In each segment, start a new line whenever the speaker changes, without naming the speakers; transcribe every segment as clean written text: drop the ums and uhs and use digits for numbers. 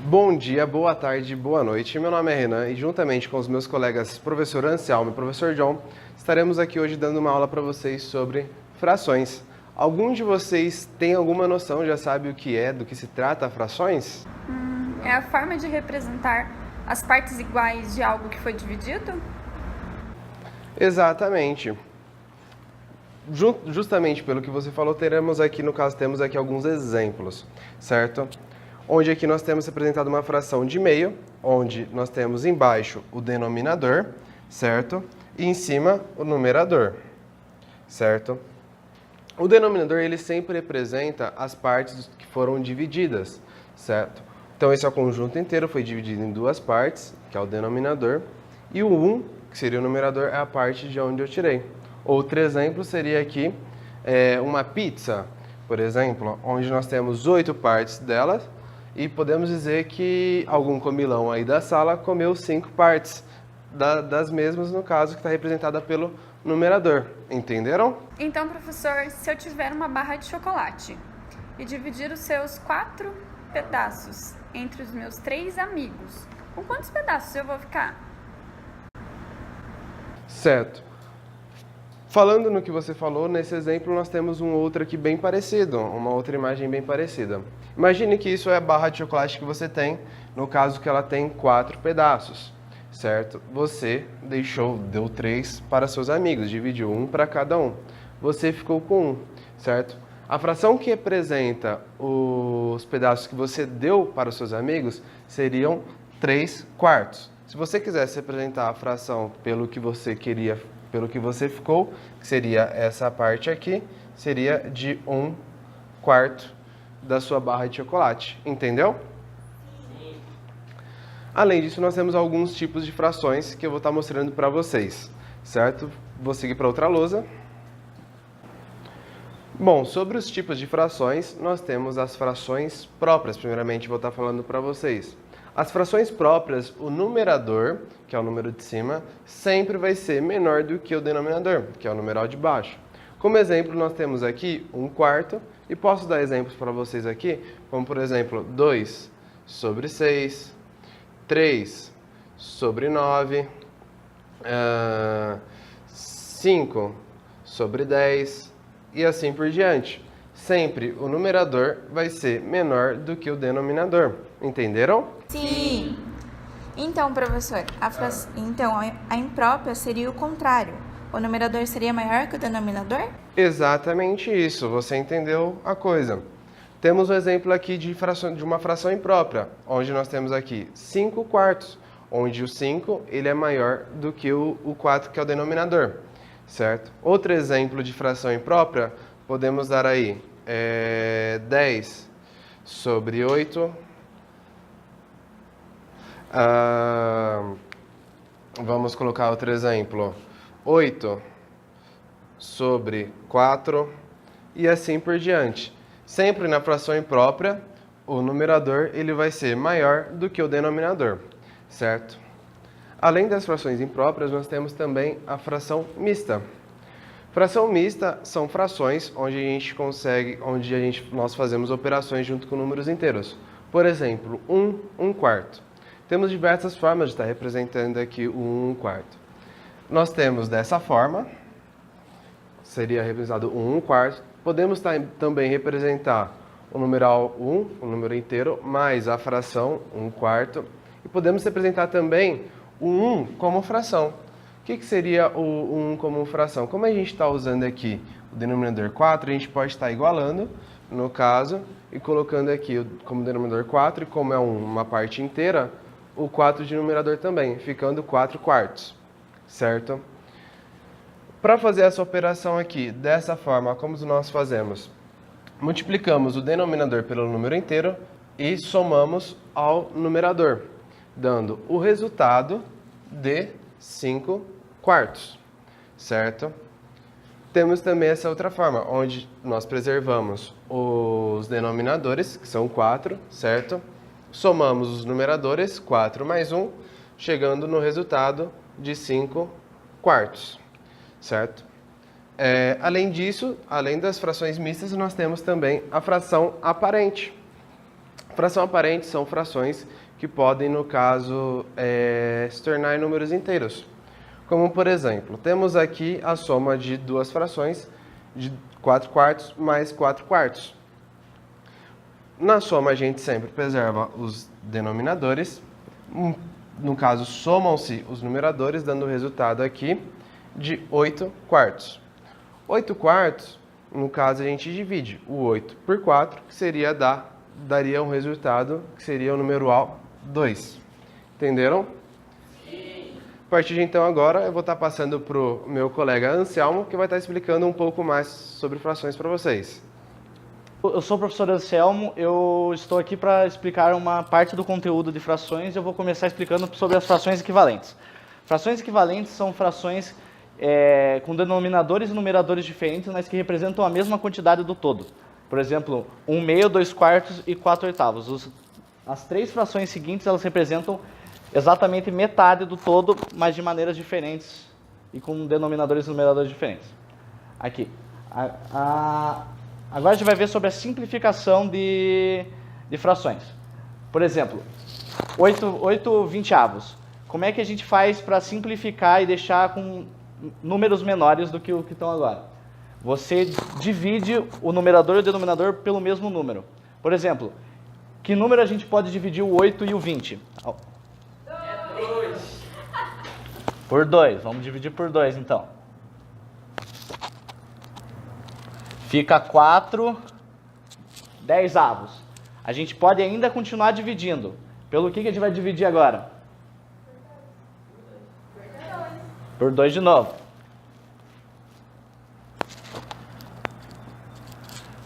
Bom dia, boa tarde, boa noite. Meu nome é Renan e juntamente com os meus colegas professor Anselmo e professor John, estaremos aqui hoje dando uma aula para vocês sobre frações. Alguns de vocês têm alguma noção, já sabe o que é, do que se trata frações?
É a forma de representar as partes iguais de algo que foi dividido?
Exatamente. Justamente pelo que você falou, temos aqui alguns exemplos, certo? Onde aqui nós temos representado uma fração de meio, onde nós temos embaixo o denominador, certo? E em cima o numerador, certo? O denominador, ele sempre representa as partes que foram divididas, certo? Então esse é o conjunto inteiro, foi dividido em duas partes, que é o denominador, e o 1, que seria o numerador, é a parte de onde eu tirei. Outro exemplo seria aqui uma pizza, por exemplo, onde nós temos 8 partes dela, e podemos dizer que algum comilão aí da sala comeu 5 partes das mesmas, no caso, que está representada pelo numerador. Entenderam?
Então, professor, se eu tiver uma barra de chocolate e dividir os seus 4 pedaços entre os meus 3 amigos, com quantos pedaços eu vou ficar?
Certo. Falando no que você falou, nesse exemplo nós temos um outro aqui bem parecido, uma outra imagem bem parecida. Imagine que isso é a barra de chocolate que você tem, no caso que ela tem 4 pedaços, certo? Você deu 3 para seus amigos, dividiu 1 para cada um. Você ficou com 1, certo? A fração que representa os pedaços que você deu para os seus amigos seriam 3 quartos. Se você quisesse representar a fração pelo que você queria, pelo que você ficou, que seria essa parte aqui, seria de 1 quarto da sua barra de chocolate. Entendeu? Sim. Além disso, nós temos alguns tipos de frações que eu vou estar mostrando para vocês, certo? Vou seguir para outra lousa. Bom, sobre os tipos de frações, nós temos as frações próprias. Primeiramente, vou estar falando para vocês. As frações próprias, o numerador, que é o número de cima, sempre vai ser menor do que o denominador, que é o numeral de baixo. Como exemplo, nós temos aqui 1 quarto, e posso dar exemplos para vocês aqui, como por exemplo, 2 sobre 6, 3 sobre 9, 5 sobre 10, e assim por diante. Sempre o numerador vai ser menor do que o denominador. Entenderam?
Sim. Então, professor, a imprópria seria o contrário. O numerador seria maior que o denominador?
Exatamente isso, você entendeu a coisa. Temos um exemplo aqui de uma fração imprópria, onde nós temos aqui 5 quartos, onde o 5 ele é maior do que o 4, que é o denominador, certo? Outro exemplo de fração imprópria, podemos dar aí 10 sobre 8. Vamos colocar outro exemplo. 8 sobre 4 e assim por diante. Sempre na fração imprópria, o numerador ele vai ser maior do que o denominador, certo? Além das frações impróprias, nós temos também a fração mista. Fração mista são frações onde nós fazemos operações junto com números inteiros. Por exemplo, 1 quarto. Temos diversas formas de estar representando aqui o 1 quarto. Nós temos dessa forma, seria representado o 1 quarto. Podemos também representar o numeral 1, o número inteiro, mais a fração 1 quarto. E podemos representar também o 1 como fração. O que seria o 1 como fração? Como a gente está usando aqui o denominador 4, a gente pode estar igualando, no caso, e colocando aqui como denominador 4, e como é uma parte inteira, o 4 de numerador também, ficando 4 quartos, certo? Para fazer essa operação aqui, dessa forma, como nós fazemos? Multiplicamos o denominador pelo número inteiro e somamos ao numerador, dando o resultado de 5 quartos, certo? Temos também essa outra forma, onde nós preservamos os denominadores, que são 4, certo? Somamos os numeradores, 4 mais 1, chegando no resultado de 5 quartos, certo? Além disso, além das frações mistas, nós temos também a fração aparente. Fração aparente são frações que podem, no caso, se tornar em números inteiros. Como, por exemplo, temos aqui a soma de duas frações de 4 quartos mais 4 quartos. Na soma, a gente sempre preserva os denominadores. No caso, somam-se os numeradores, dando o resultado aqui de 8 quartos. 8 quartos, no caso, a gente divide o 8 por 4, que daria um resultado que seria o numeral 2. Entenderam? Sim. A partir de então, agora, eu vou estar passando para o meu colega Anselmo, que vai estar explicando um pouco mais sobre frações para vocês.
Eu sou o professor Anselmo, eu estou aqui para explicar uma parte do conteúdo de frações. Eu vou começar explicando sobre as frações equivalentes. Frações equivalentes são frações com denominadores e numeradores diferentes, mas que representam a mesma quantidade do todo. Por exemplo, 1/6, 2 quartos e 4 oitavos. As três frações seguintes, elas representam exatamente metade do todo, mas de maneiras diferentes e com denominadores e numeradores diferentes. Aqui. Agora a gente vai ver sobre a simplificação de frações. Por exemplo, 8 vinteavos. Como é que a gente faz para simplificar e deixar com números menores do que o que estão agora? Você divide o numerador e o denominador pelo mesmo número. Por exemplo, que número a gente pode dividir o 8 e o 20? 2. Por 2. Vamos dividir por 2, então. Fica 4 dezavos. A gente pode ainda continuar dividindo. Pelo que a gente vai dividir agora? Por 2 de novo.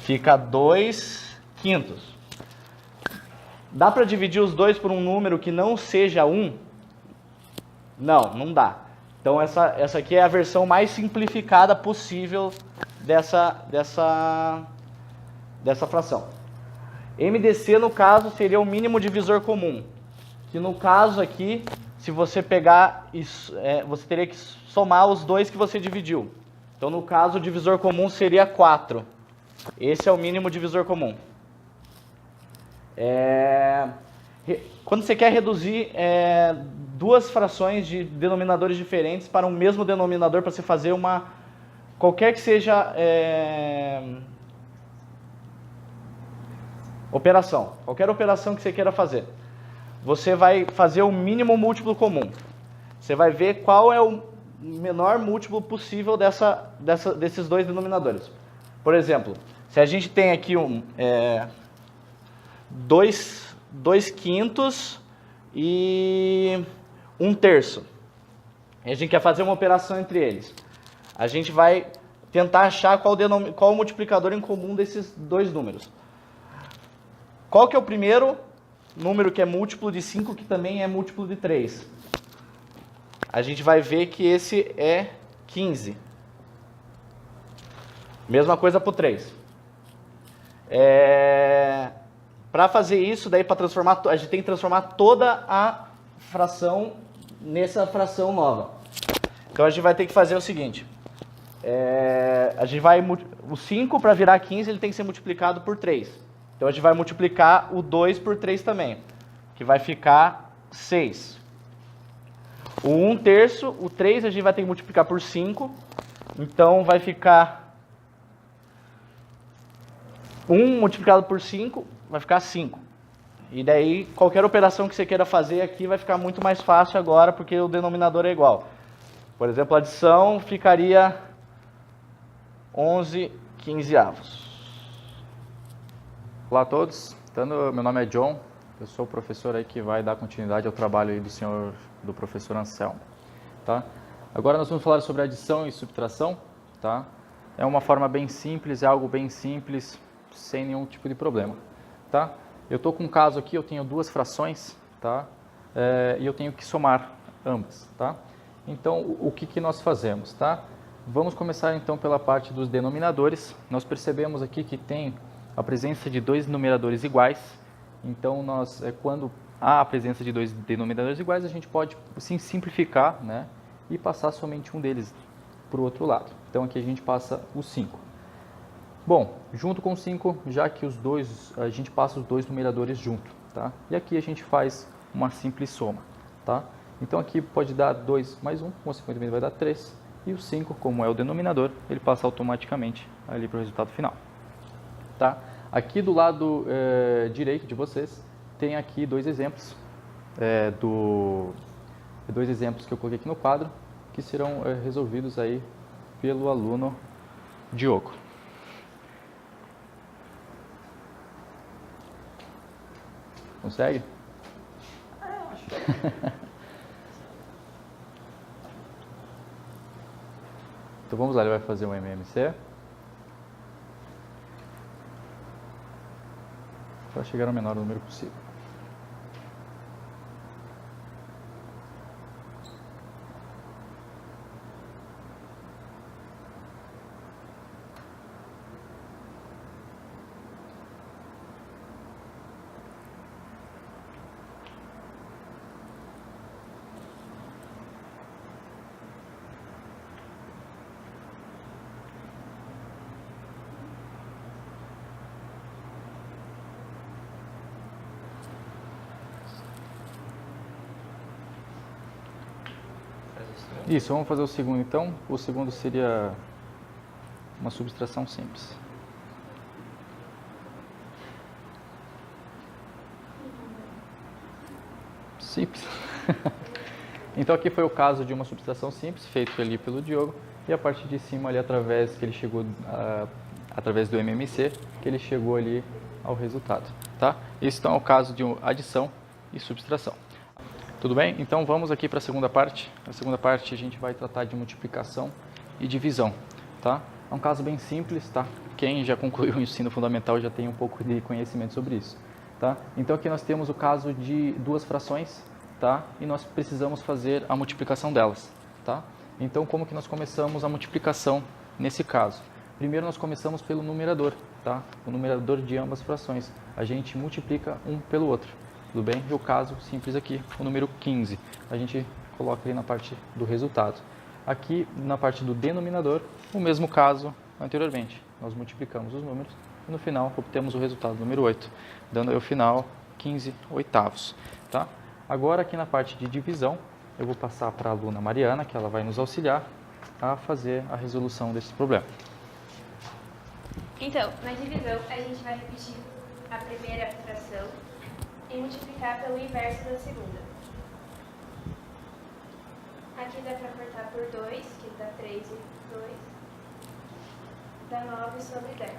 Fica 2 quintos. Dá para dividir os dois por um número que não seja 1? Não dá. Então essa aqui é a versão mais simplificada possível dessa fração. MDC, no caso, seria o mínimo divisor comum. Que no caso aqui, se você pegar, você teria que somar os dois que você dividiu. Então, no caso, o divisor comum seria 4. Esse é o mínimo divisor comum. Quando você quer reduzir duas frações de denominadores diferentes para um mesmo denominador, para você fazer qualquer que seja operação, qualquer operação que você queira fazer, você vai fazer o mínimo múltiplo comum. Você vai ver qual é o menor múltiplo possível desses dois denominadores. Por exemplo, se a gente tem aqui 2 quintos e 1/3, e a gente quer fazer uma operação entre eles, a gente vai tentar achar qual o multiplicador em comum desses dois números. Qual que é o primeiro número que é múltiplo de 5, que também é múltiplo de 3? A gente vai ver que esse é 15. Mesma coisa para o 3. Para fazer isso, daí para transformar, a gente tem que transformar toda a fração nessa fração nova. Então a gente vai ter que fazer o seguinte. O 5 para virar 15, ele tem que ser multiplicado por 3. Então a gente vai multiplicar o 2 por 3 também, que vai ficar 6. O 1/3, o 3 a gente vai ter que multiplicar por 5, então vai ficar 1 multiplicado por 5, vai ficar 5. E daí qualquer operação que você queira fazer aqui vai ficar muito mais fácil agora, porque o denominador é igual. Por exemplo, a adição ficaria 11 quinzeavos.
Olá a todos, meu nome é John, eu sou o professor aí que vai dar continuidade ao trabalho aí do professor Anselmo, tá? Agora nós vamos falar sobre adição e subtração, tá? É uma forma bem simples, é algo bem simples, sem nenhum tipo de problema, tá? Eu estou com um caso aqui, eu tenho duas frações, tá? E eu tenho que somar ambas, tá? Então, o que nós fazemos, tá? Vamos começar então pela parte dos denominadores. Nós percebemos aqui que tem a presença de dois numeradores iguais. Então, quando há a presença de dois denominadores iguais, a gente pode sim simplificar, né? E passar somente um deles para o outro lado. Então, aqui a gente passa o 5. Bom, junto com 5, já que a gente passa os dois numeradores junto, tá? E aqui a gente faz uma simples soma, tá? Então aqui pode dar 2 mais 1, consequentemente vai dar 3. E o 5, como é o denominador, ele passa automaticamente ali para o resultado final, tá? Aqui do lado direito de vocês, tem aqui dois exemplos, dois exemplos que eu coloquei aqui no quadro, que serão resolvidos aí pelo aluno Diogo. Consegue?
Eu acho.
Então vamos lá, ele vai fazer um MMC. Para chegar ao menor número possível. Isso, vamos fazer o segundo então. O segundo seria uma subtração simples. Simples. Então aqui foi o caso de uma subtração simples, feito ali pelo Diogo, e a parte de cima ali através que ele chegou através do MMC, que ele chegou ali ao resultado, tá? Esse então é o caso de adição e subtração. Tudo bem? Então vamos aqui para a segunda parte. A segunda parte a gente vai tratar de multiplicação e divisão, tá? É um caso bem simples, tá? Quem já concluiu o ensino fundamental já tem um pouco de conhecimento sobre isso, tá? Então aqui nós temos o caso de duas frações, tá? E nós precisamos fazer a multiplicação delas, tá? Então como que nós começamos a multiplicação nesse caso? Primeiro nós começamos pelo numerador, tá? O numerador de ambas frações. A gente multiplica um pelo outro. Tudo bem? E o caso simples aqui, o número 15, a gente coloca ali na parte do resultado. Aqui, na parte do denominador, o mesmo caso anteriormente. Nós multiplicamos os números e no final obtemos o resultado, número 8, dando aí o final 15 oitavos. Tá? Agora, aqui na parte de divisão, eu vou passar para a aluna Mariana, que ela vai nos auxiliar a fazer a resolução desse problema.
Então, na divisão, a gente vai repetir a primeira fração e multiplicar pelo inverso da segunda. Aqui dá para cortar por 2, que dá 3 e 2, dá 9 sobre 10.